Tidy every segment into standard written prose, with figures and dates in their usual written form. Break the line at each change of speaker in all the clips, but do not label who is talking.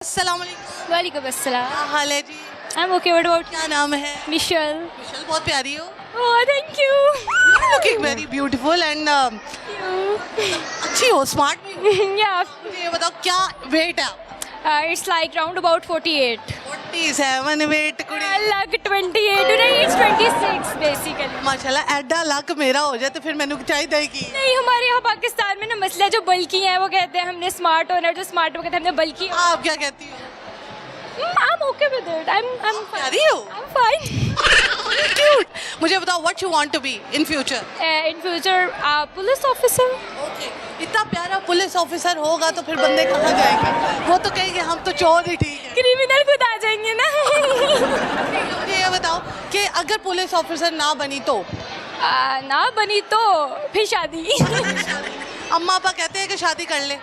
अस्सलाम वालेकुम।
वालेकुम अस्सलाम।
क्या हाल है जी?
I am okay, what about
क्या नाम है?
मिशेल?
मिशेल, बहुत प्यारी हो।
Oh thank you.
Looking very beautiful and अच्छी हो, स्मार्ट भी हो।
या
मुझे ये बताओ क्या वेट है?
It's like round about 48।
47 weight कुड़ी।
लग 28 नहीं, इट्स 26 बेसिकली।
माशाल्लाह, एडा लक मेरा हो जाए तो फिर मैंने चाहिए कि
नहीं, हमारे यहाँ पाकिस्तान में ना मसला जो बल्कि है वो कहते हैं हमने स्मार्ट होना, जो स्मार्ट हो कहते हैं हमने बल्कि।
आप क्या कहती हो?
I am okay with it. I am
प्यारी हो।
I am fine.
क्यूट। मुझे बताओ what you want to be in future?
In future police officer.
Okay, इतना प्यारा पुलिस ऑफिसर होगा तो फिर बंदे कहाँ जाएंगे? वो तो कहेंगे हम तो चोर ही ठीक है।
क्रिमिनल खुद आ जाएंगे ना।
मुझे ये बताओ कि अगर पुलिस ऑफिसर ना बनी तो?
ना बनी तो फिर शादी।
अम्मा पापा कहते हैं कि शादी कर ले?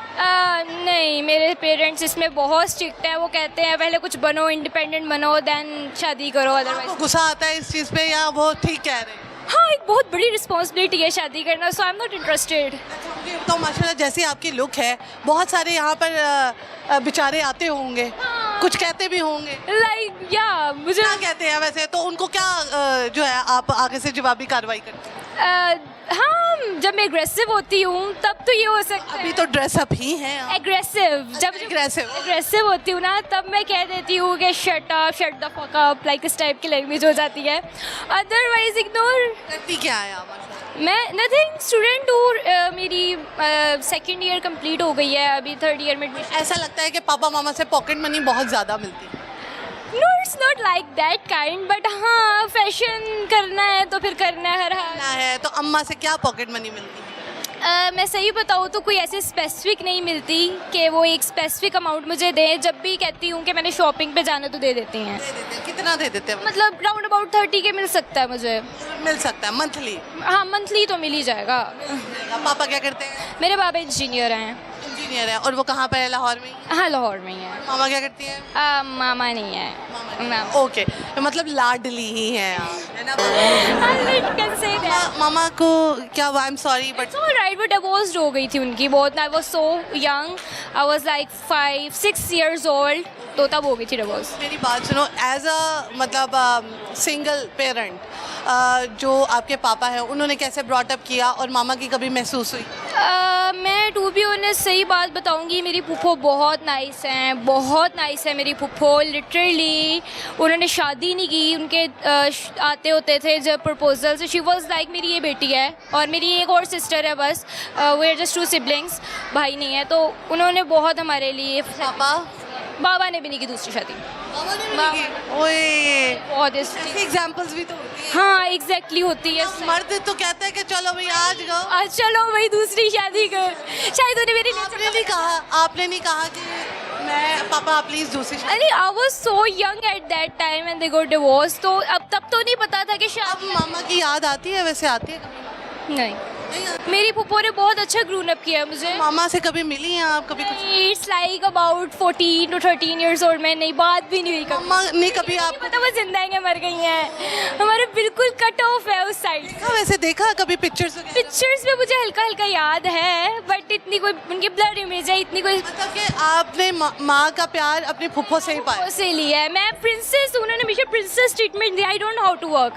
नहीं, मेरे पेरेंट्स इसमें बहुत स्ट्रिक्ट हैं। वो कहते हैं पहले कुछ बनो, इंडिपेंडेंट बनो, देन शादी करो,
आपको
अदरवाइज।
गुस्सा आता है इस चीज़ पे या वो ठीक कह रहे हैं?
हाँ, एक बहुत बड़ी रिस्पॉन्सिबिलिटी है शादी करना, सो आई एम नॉट इंटरेस्टेड।
मुझे बताओ, माशाल्लाह जैसी आपकी लुक है, बहुत सारे यहाँ पर बेचारे आते होंगे, कुछ कहते भी होंगे।
लाइक या मुझे
क्या कहते हैं वैसे? तो उनको क्या जो है आप आगे से जवाबी कार्रवाई करते हैं?
हाँ, जब मैं एग्रेसिव होती हूँ तब तो ये हो सकता
अभी
है।
तो ड्रेसअप ही हैं आप।
एग्रेसिव जब
Aggressive?
एग्रेसिव होती हूँ ना, तब मैं कह देती हूँ कि shut the fuck up, like इस टाइप की लैंग्वेज हो जाती है। Otherwise ignore.
करती क्या है आप?
मैं नथिंग, स्टूडेंट हूँ। मेरी सेकेंड ईयर कंप्लीट हो गई है, अभी थर्ड ईयर में एडमिशन।
ऐसा लगता है कि पापा मामा से पॉकेट मनी बहुत ज़्यादा मिलती है।
No, it's not like that kind, but हाँ, फैशन करना है तो फिर करना है हर हाल।
ना है तो अम्मा से क्या पॉकेट मनी मिलती है?
मैं सही बताऊँ तो कोई ऐसे स्पेसिफिक नहीं मिलती कि वो एक स्पेसिफिक अमाउंट मुझे दें। जब भी कहती हूँ कि मैंने शॉपिंग पे जाना तो दे देती हैं।
दे देते हैं। कितना दे देते हैं?
मतलब राउंड अबाउट 30 के मिल सकता है मुझे।
मिल सकता है मंथली?
हाँ, मंथली तो मिल ही जाएगा।
पापा क्या करते हैं?
मेरे बाबा इंजीनियर हैं।
इंजीनियर है। और वो कहाँ पर है? लाहौर में ही?
हाँ, लाहौर में ही है।
मामा क्या करती है?
मामा नहीं है।
ओके, मतलब लाडली ही है आप, है ना? मामा को क्या? I am sorry but
right, वो डिवोर्स्ड हो गई थी उनकी बहुत। I was so young, I was like 5-6 years old, तो तब हो गई थी डिवोर्स।
मेरी बात सुनो, एज अ मतलब सिंगल पेरेंट, जो आपके पापा हैं उन्होंने कैसे ब्रॉटअप किया और मामा की कभी महसूस हुई?
मैं टू बी ऑनेस्ट सही बात बताऊंगी, मेरी फूफो बहुत नाइस हैं, बहुत नाइस है मेरी फूफो। लिटरली उन्होंने शादी नहीं की, उनके आते होते थे जब प्रपोजल से। शी वॉज लाइक मेरी ये बेटी है और मेरी एक और सिस्टर है, बस वी आर जस्ट 2 siblings, भाई नहीं है। तो उन्होंने बहुत हमारे लिए। बाबा ने भी नहीं की दूसरी शादी।
ओए,
बहुत
ऐसी एग्जांपल्स भी तो होती हैं।
हाँ, एग्जैक्टली होती है।
मर्द तो कहते हैं कि चलो भाई आज गो।
चलो वही दूसरी शादी कर। शायद उन्हें मेरी
आपने नहीं कहा कि मैं पापा प्लीज दूसरी शादी?
अरे I was so young at that time and they got divorce. तो अब तब तो नहीं पता था कि
अब
शादी।
मामा की याद आती है? वैसे आती है कभी?
नहीं, मेरी फूफो ने बहुत अच्छा ग्रून अप किया मुझे।
मामा से कभी मिली हैं आप? कभी कुछ?
It's like about 14 to 13 years old. मैं नहीं, बात भी नहीं हुई कभी।
मामा ने कभी
नहीं
आपको
पता वो जिंदा है कि मर गई हैं। हमारे बिल्कुल कट ऑफ है उस साइड।
देखा? वैसे देखा कभी पिक्चर्स वगैरह?
पिक्चर्स में मुझे हल्का हल्का याद है, बट इतनी कोई उनकी ब्लड इमेज है, इतनी कोई
मतलब कि आपने माँ का प्यार अपनी फुफ्फो से ही पाया?
से लिया है। मैं प्रिंसेस, उन्होंने मुझे प्रिंसेस ट्रीटमेंट दिया। I don't know how to work.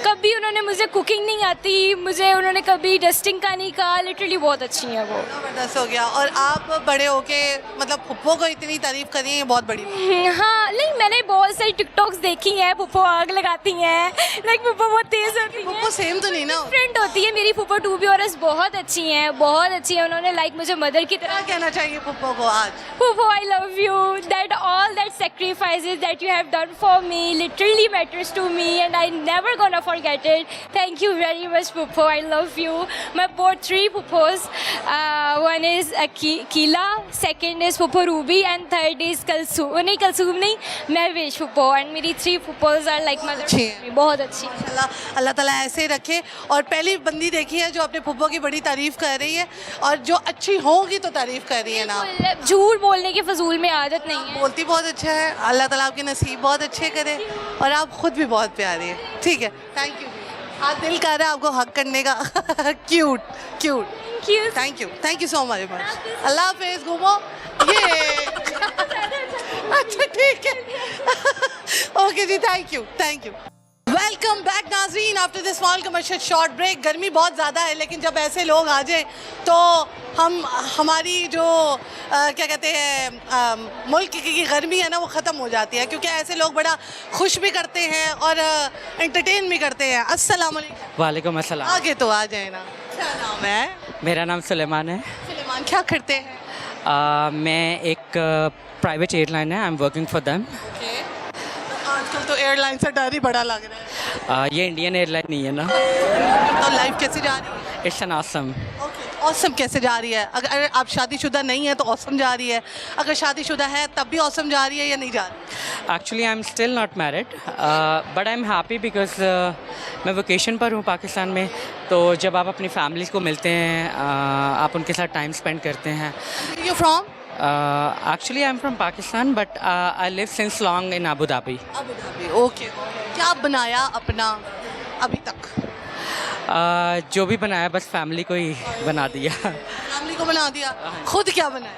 कभी उन्होंने मुझे कुकिंग नहीं आती, मुझे उन्होंने कभी डस्टिंग का नहीं कहा। लिटरली बहुत अच्छी हैं वो।
जबरदस्त हो गया। और आप बड़े होके मतलब फुफ्फो को इतनी तारीफ करी है, ये बहुत बड़ी बात है।
हाँ, नहीं मैंने बहुत सारी टिकटॉक्स देखी हैं। फुफ्फो आग लगाती हैं, लाइक फुफ्फो बहुत तेज होती है।
फुफ्फो सेम तो नहीं ना?
फ्रेंड होती है मेरी फुफ्फो। टू बी ऑनेस्ट बहुत अच्छी हैं, बहुत अच्छी हैं। उन्होंने लाइक मुझे मदर की
क्या
तरह।
कहना चाहिए फुफ्फो को आज?
Fufu, I love you. That all that sacrifices that you have done for me literally matters to me, and I never gonna forget it. Thank you very much, Fufu. I love you. My both 3 Fufus. One is Keela, second is Fufu Ruby, and third is Kalsoom. नहीं Kalsoom नहीं, Mehwish Fufu. And मेरी 3 Fufus are like mother.
अच्छी हैं।
बहुत अच्छी।
अल्लाह ताला ऐसे रखे। और पहली बंदी देखी है जो अपने फुफ्फो की बड़ी तारीफ कर रही है, और जो अच्छी होगी तो तारीफ कर रही है ना।
झूठ बोलने की फजूल में आदत नहीं है।
बोलती बहुत अच्छा है। अल्लाह ताला आपके नसीब बहुत अच्छे करे, और आप खुद भी बहुत प्यारी है। ठीक है, थैंक यू। आज दिल कर रहा है आपको हक करने का। Cute cute. Thank you so much. अल्लाह हाफिज़। घूमो ये ठीक है ओके जी, थैंक यू। वेलकम बैक नाजरीन after this small commercial short break. गर्मी बहुत ज़्यादा है, लेकिन जब ऐसे लोग आ जाएं तो हमारी जो क्या कहते हैं मुल्क की गर्मी है ना, वो ख़त्म हो जाती है, क्योंकि ऐसे लोग बड़ा खुश भी करते हैं और एंटरटेन भी करते हैं। अस्सलाम वालेकुम।
वालेकुम अस्सलाम।
आगे तो आ जाए ना, क्या नाम है?
मेरा नाम सुलेमान है।
सुलेमान, क्या करते हैं?
मैं एक प्राइवेट एयरलाइन है, I am working for them.
आजकल तो एयरलाइन से डर ही बड़ा लग रहा है।
ये इंडियन एयरलाइन नहीं है ना।
तो लाइफ कैसे जा रही है?
It's an awesome.
औसम कैसे जा रही है? अगर आप शादीशुदा नहीं है तो औसम जा रही है, अगर शादीशुदा है तब भी औसम जा रही है या नहीं जा रही?
Actually I am still not married, but I am happy because मैं वोकेशन पर हूँ पाकिस्तान में। तो जब आप अपनी फैमिलीज़ को मिलते हैं, आप उनके साथ टाइम स्पेंड करते हैं।
You from?
Actually I am from Pakistan, but I live since long in Abu Dhabi.
Abu Dhabi, okay. क्या बनाया अपना अभी तक?
जो भी बनाया बस फैमिली को ही बना दिया।
फैमिली को बना दिया। खुद क्या बनाया?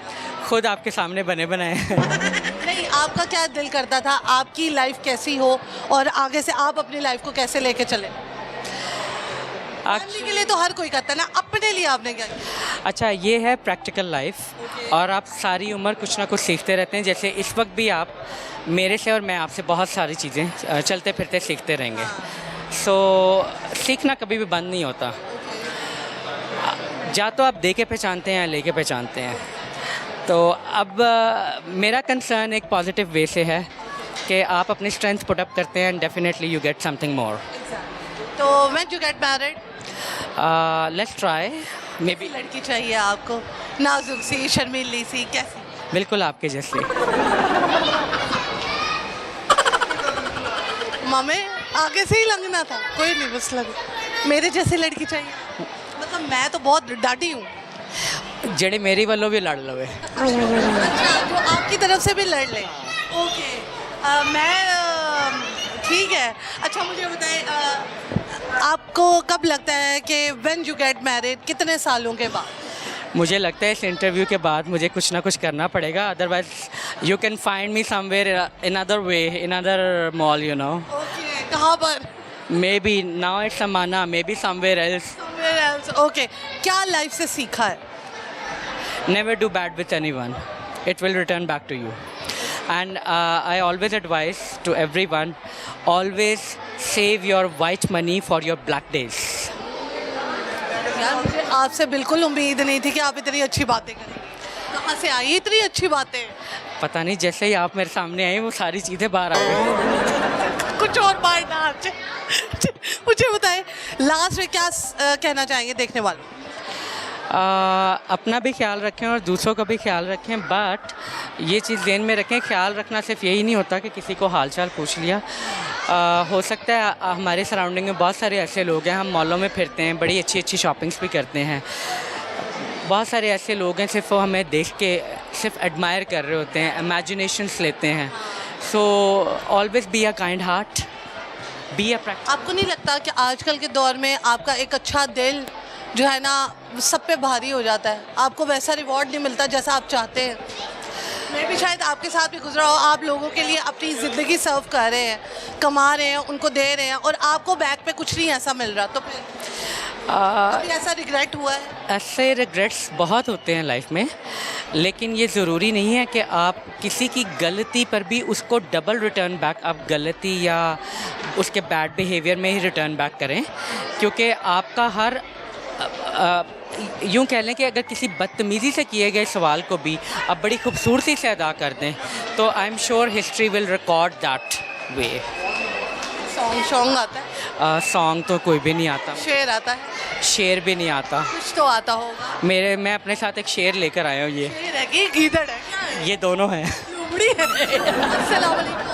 खुद आपके सामने बने बनाए।
नहीं, आपका क्या दिल करता था आपकी लाइफ कैसी हो और आगे से आप अपनी लाइफ को कैसे लेके चले? फैमिली के लिए तो हर कोई करता है ना, अपने लिए आपने क्या किया?
अच्छा, ये है प्रैक्टिकल लाइफ और आप सारी उम्र कुछ ना कुछ सीखते रहते हैं। जैसे इस वक्त भी आप मेरे से और मैं आपसे बहुत सारी चीज़ें चलते फिरते सीखते रहेंगे। सो सीखना कभी भी बंद नहीं होता। या तो आप दे के पहचानते हैं या ले के पहचानते हैं। तो अब मेरा कंसर्न एक पॉजिटिव वे से है कि आप अपनी स्ट्रेंथ पुट अप करते हैं and definitely you get something more.
तो when you get married?
Let's try. Maybe
लड़की चाहिए आपको, नाजुक सी, शर्मीली सी, कैसी?
बिल्कुल आपके जैसे।
मामे आगे से ही लगना था, कोई नहीं, बस लग मेरे जैसी लड़की चाहिए। मतलब मैं तो बहुत डांटी हूँ।
जेड़े मेरी वालों भी लड़ लवे।
अच्छा, जो आपकी तरफ से भी लड़ ले। ओके, मैं ठीक है। अच्छा, मुझे बताएं, आपको कब लगता है कि व्हेन यू गेट मैरिड, कितने सालों के बाद?
मुझे लगता है इस इंटरव्यू के बाद मुझे कुछ ना कुछ करना पड़ेगा, otherwise you can find me somewhere in other way, in other mall, you know.
Okay, कहाँ पर?
मे बी नाउ इट्स समाना, may be somewhere else.
Somewhere else. Okay, क्या लाइफ से सीखा है?
Never do bad with anyone. It will return back to you. And I always advise to everyone, always save your white money for your black days.
यार, मुझे आपसे बिल्कुल उम्मीद नहीं थी कि आप इतनी अच्छी बातें करेंगे। कहाँ से आई इतनी अच्छी बातें?
पता नहीं, जैसे ही आप मेरे सामने आए वो सारी चीज़ें बाहर आ गई।
कुछ और बांटना आपसे। मुझे बताएं, लास्ट में क्या कहना चाहेंगे देखने वालों?
अपना भी ख्याल रखें और दूसरों का भी ख्याल रखें, बट ये चीज़ ध्यान में रखें, ख्याल रखना सिर्फ यही नहीं होता कि किसी को हाल चाल पूछ लिया। हो सकता है हमारे सराउंडिंग में बहुत सारे ऐसे लोग हैं, हम मॉलों में फिरते हैं, बड़ी अच्छी अच्छी शॉपिंग्स भी करते हैं। बहुत सारे ऐसे लोग हैं सिर्फ वो हमें देख के सिर्फ एडमायर कर रहे होते हैं, इमेजिनेशंस लेते हैं। So always be a kind heart, be a practice.
आपको नहीं लगता कि आजकल के दौर में आपका एक अच्छा दिल जो है ना सब पे भारी हो जाता है? आपको वैसा रिवॉर्ड नहीं मिलता जैसा आप चाहते हैं। मैं भी शायद आपके साथ भी गुजरा हो, आप लोगों के लिए अपनी ज़िंदगी सर्व कर रहे हैं, कमा रहे हैं, उनको दे रहे हैं, और आपको बैक पे कुछ नहीं ऐसा मिल रहा, तो फिर कभी ऐसा रिग्रेट हुआ है?
ऐसे रिग्रेट्स बहुत होते हैं लाइफ में, लेकिन ये ज़रूरी नहीं है कि आप किसी की गलती पर भी उसको डबल रिटर्न बैक, आप गलती या उसके बैड बिहेवियर में ही रिटर्न बैक करें। क्योंकि आपका हर यूँ कह लें कि अगर किसी बदतमीज़ी से किए गए सवाल को भी आप बड़ी खूबसूरती से अदा कर दें, तो I am sure history will record that way.
Song आता है?
सॉन्ग तो कोई भी नहीं आता,
शेर आता है?
शेर भी नहीं आता।
कुछ तो आता होगा।
मैं अपने साथ एक शेर लेकर आया हूँ। ये
शेर है कि गीदड़ है? क्या है?
ये दोनों हैं।
लोमड़ी है। अस्सलाम वालेकुम।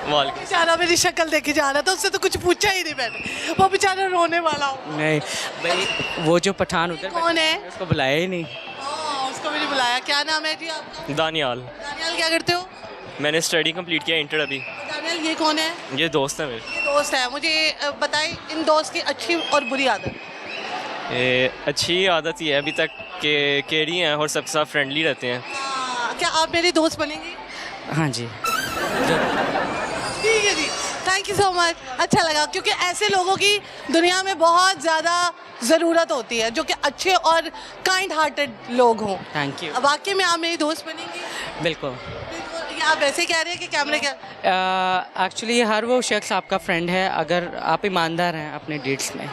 बेचारा मेरी शक्ल देखी जा रहा था, उससे तो कुछ पूछा ही नहीं मैंने, वो बेचारा रोने वाला हो।
नहीं भाई, वो जो पठान उधर
कौन है?
उसको बुलाया ही नहीं।
उसको भी नहीं बुलाया। क्या नाम है जी आपका?
दानियाल।
दानियाल, क्या करते हो?
मैंने स्टडी कंप्लीट किया, इंटर अभी।
दानियाल, ये कौन है?
ये दोस्त है मेरे।
ये दोस्त है। मुझे बताएं, इन दोस्त की अच्छी और बुरी आदत।
ये अच्छी आदत ही है अभी तक कि केयरिंग हैं और सबके साथ फ्रेंडली रहते हैं।
क्या आप मेरी दोस्त बनेंगी?
हाँ जी।
ठीक है जी, थैंक यू सो मच, अच्छा लगा क्योंकि ऐसे लोगों की दुनिया में बहुत ज़्यादा ज़रूरत होती है जो कि अच्छे और काइंड हार्टेड लोग हों।
Thank you.
वाकई में आप मेरी दोस्त बनेंगी?
बिल्कुल।
ये आप वैसे कह रहे हैं कि कैमरे क्या?
एक्चुअली हर वो शख्स आपका फ्रेंड है अगर आप ईमानदार हैं अपने डीड्स में।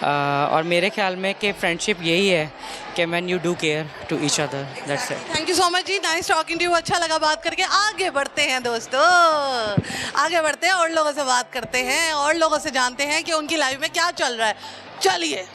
और मेरे ख्याल में कि फ्रेंडशिप यही है कि when you do care to each other, that's it.
Thank you so much ji, nice talking to you, अच्छा लगा बात करके। आगे बढ़ते हैं दोस्तों, आगे बढ़ते हैं और लोगों से बात करते हैं और लोगों से जानते हैं कि उनकी लाइफ में क्या चल रहा है। चलिए।